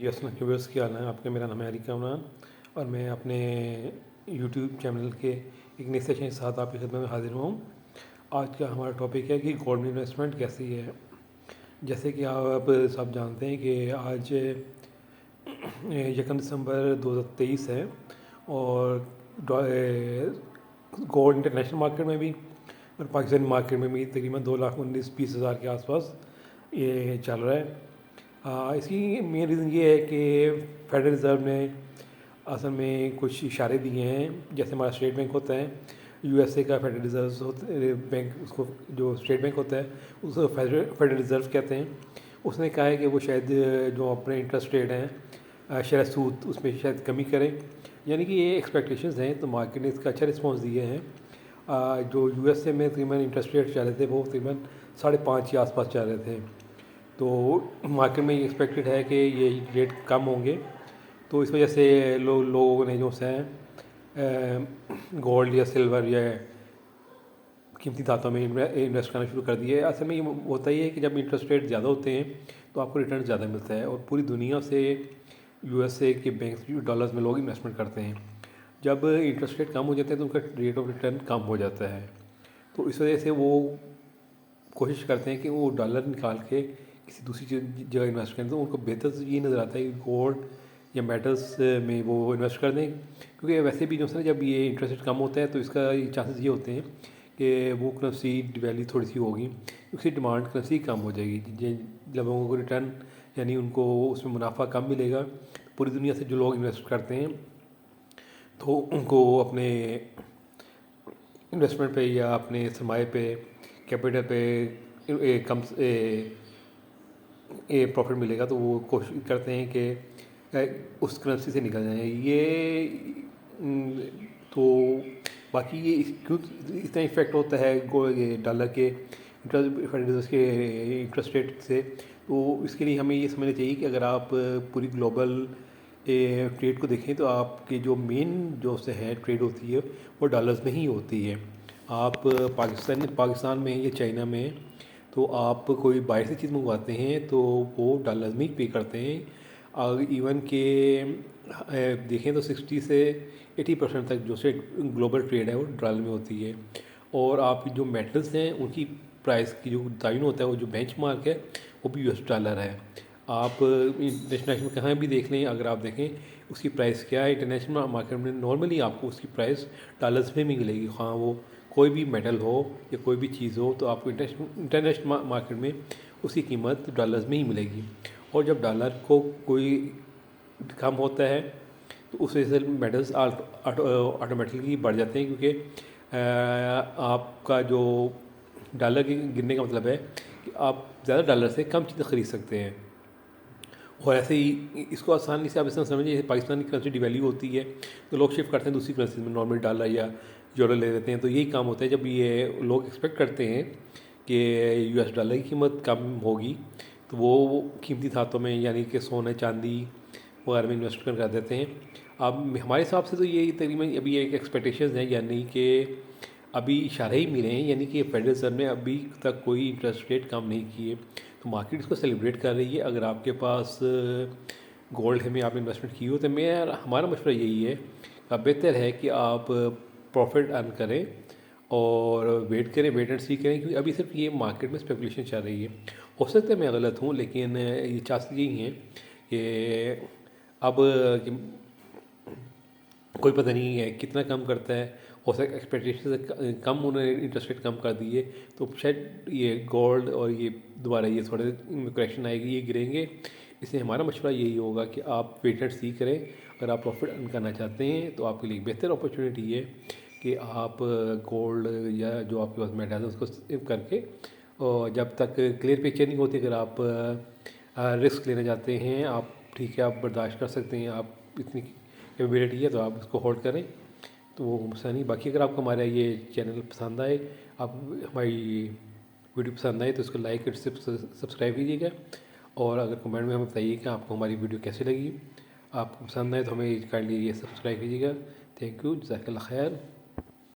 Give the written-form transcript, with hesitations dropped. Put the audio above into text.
जी अस्सलाम व्यूअर्स, क्या हाल है आपके। मेरा नाम है अली कामरान और मैं अपने यूट्यूब चैनल के एक नए सेशन के साथ आपकी खिदमत में हाजिर हुआ हूँ। आज का हमारा टॉपिक है कि गोल्ड में इन्वेस्टमेंट कैसी है। जैसे कि आप सब जानते हैं कि आज 1 दिसंबर 2023 है और गोल्ड इंटरनेशनल मार्केट में भी और पाकिस्तानी मार्केट में भी तकरीबन 2,19,20,000 के आसपास ये चल रहा है। इसकी मेन रीज़न ये है कि फेडरल रिज़र्व ने असल में कुछ इशारे दिए हैं। जैसे हमारा स्टेट बैंक होता है, यूएसए का फेडरल रिज़र्व बैंक, उसको जो स्टेट बैंक होता है उसको फेडरल रिज़र्व कहते हैं। उसने कहा है कि वो शायद जो अपने इंटरेस्ट रेट हैं शायद सूद उसमें शायद कमी करें, यानी कि ये एक्सपेक्टेशंस हैं। तो मार्केट ने इसका अच्छा रिस्पॉन्स दिए हैं। जो यूएसए में तकरीबन इंटरेस्ट रेट चल रहे थे वो तकरीबन 5.5 के आसपास चल रहे थे। तो मार्केट में ये एक्सपेक्टेड है कि ये रेट कम होंगे। तो इस वजह से लोगों ने जो है गोल्ड या सिल्वर या कीमती धातों में इन्वेस्ट करना शुरू कर दिए। असल में ये होता ही है कि जब इंटरेस्ट रेट ज़्यादा होते हैं तो आपको रिटर्न ज़्यादा मिलता है और पूरी दुनिया से यूएसए के बैंक डॉलर्स में लोग इन्वेस्टमेंट करते हैं। जब इंटरेस्ट रेट कम हो जाते हैं तो उनका रेट ऑफ रिटर्न कम हो जाता है। तो इस वजह से वो कोशिश करते हैं कि वो डॉलर निकाल के किसी दूसरी जगह इन्वेस्ट करें। तो उनको बेहतर तो ये नज़र आता है कि गोल्ड या मेटल्स में वो इन्वेस्ट कर दें, क्योंकि वैसे भी जो है ना, जब ये इंटरेस्ट रेट कम होता है तो इसका चांसेस ये होते हैं कि वो करेंसी वैल्यू थोड़ी सी होगी, उसकी डिमांड करेंसी कम हो जाएगी। जब लोगों को रिटर्न यानी उनको उसमें मुनाफा कम मिलेगा, पूरी दुनिया से जो लोग इन्वेस्ट करते हैं तो उनको अपने इन्वेस्टमेंट पे या अपने सरमाए पे, कैपिटल पे कम प्रॉफिट मिलेगा। तो वो कोशिश करते हैं कि उस करेंसी से निकल जाएं तो बाकी ये क्यों इतना इफेक्ट होता है ये डॉलर के इंटरेस्ट रेट से। तो इसके लिए हमें ये समझना चाहिए कि अगर आप पूरी ग्लोबल ट्रेड को देखें तो आपके जो मेन जो से है ट्रेड होती है वो डॉलर्स में ही होती है। आप पाकिस्तान में या चाइना में तो आप कोई बाहर से चीज़ मंगवाते हैं तो वो डॉलर्स में ही पे करते हैं। और इवन के देखें तो 60 से 80% तक जो से ग्लोबल ट्रेड है वो डॉलर में होती है। और आप जो मेटल्स हैं उनकी प्राइस की जो तयन होता है, वो जो बेंचमार्क है वो भी यूएस डॉलर है। आप इंटरनेशनल कहाँ भी देख लें, अगर आप देखें उसकी प्राइस क्या है इंटरनेशनल मार्केट में, नॉर्मली आपको उसकी प्राइस डॉलर्स में भी मिलेगी। हाँ, वो कोई भी मेटल हो या कोई भी चीज़ हो तो आपको इंटरनेशनल मार्केट में उसकी कीमत डॉलर्स में ही मिलेगी। और जब डॉलर को कोई कम होता है तो उस वजह से मेटल्स ऑटोमेटिकली बढ़ जाते हैं, क्योंकि आपका जो डॉलर के गिरने का मतलब है कि आप ज़्यादा डॉलर से कम चीज़ें ख़रीद सकते हैं। और ऐसे ही इसको आसानी से आप इस तरह समझिए, जैसे पाकिस्तान की करेंसी डिवैल्यू होती है तो लोग शिफ्ट करते हैं दूसरी करेंसी में, नॉर्मल डॉलर या यूरो ले लेते हैं। तो यही काम होता है, जब ये लोग एक्सपेक्ट करते हैं कि यूएस डॉलर की कीमत कम होगी तो वो कीमती धातों में यानी कि सोने चांदी वगैरह में इन्वेस्ट कर देते हैं। अब हमारे हिसाब से तो ये तकरीबन अभी एक एक्सपेक्टेशन है, यानी कि अभी इशारे ही मिले हैं, यानी कि फेडरल रिजर्व ने अभी तक कोई इंटरेस्ट रेट कम नहीं किए। तो मार्केट इसको सेलिब्रेट कर रही है। अगर आपके पास गोल्ड है में आप इन्वेस्टमेंट की हो तो हमारा मशवरा यही है, अब बेहतर है कि आप प्रॉफिट अर्न करें और वेट करें, वेट एंड सी करें, क्योंकि अभी सिर्फ ये मार्केट में स्पेकुलेशन चल रही है। हो सकता है मैं गलत हूँ, लेकिन ये चांस यही है कि अब कोई पता नहीं है कितना कम करता है। हो सकता है एक्सपेक्टेशन से कम उन्होंने इंटरेस्ट रेट कम कर दिए तो शायद ये गोल्ड और ये दोबारा ये थोड़े करेक्शन आएगी, ये गिरेंगे। इसलिए हमारा मशवरा यही होगा कि आप वेट एंड सी करें। अगर आप प्रॉफिट अर्न करना चाहते हैं तो आपके लिए बेहतर अपॉर्चुनिटी है कि आप गोल्ड या जो आपके पास मेटल है उसको सेव करके, और जब तक क्लियर पिक्चर नहीं होती, अगर आप रिस्क लेना चाहते हैं, आप ठीक है आप बर्दाश्त कर सकते हैं, आप इतनी कैपेबिलिटी है तो आप उसको होल्ड करें, तो वो मसला नहीं। बाकी अगर आपको हमारा ये चैनल पसंद आए, आप हमारी वीडियो पसंद आए तो इसको लाइक और सब्सक्राइब कीजिएगा। और अगर कमेंट में हमें बताइए कि आपको हमारी वीडियो कैसी लगी। आपको पसंद आए तो हमें काइंडली ये सब्सक्राइब कीजिएगा। थैंक यू, जज़ाकल्लाह खैर।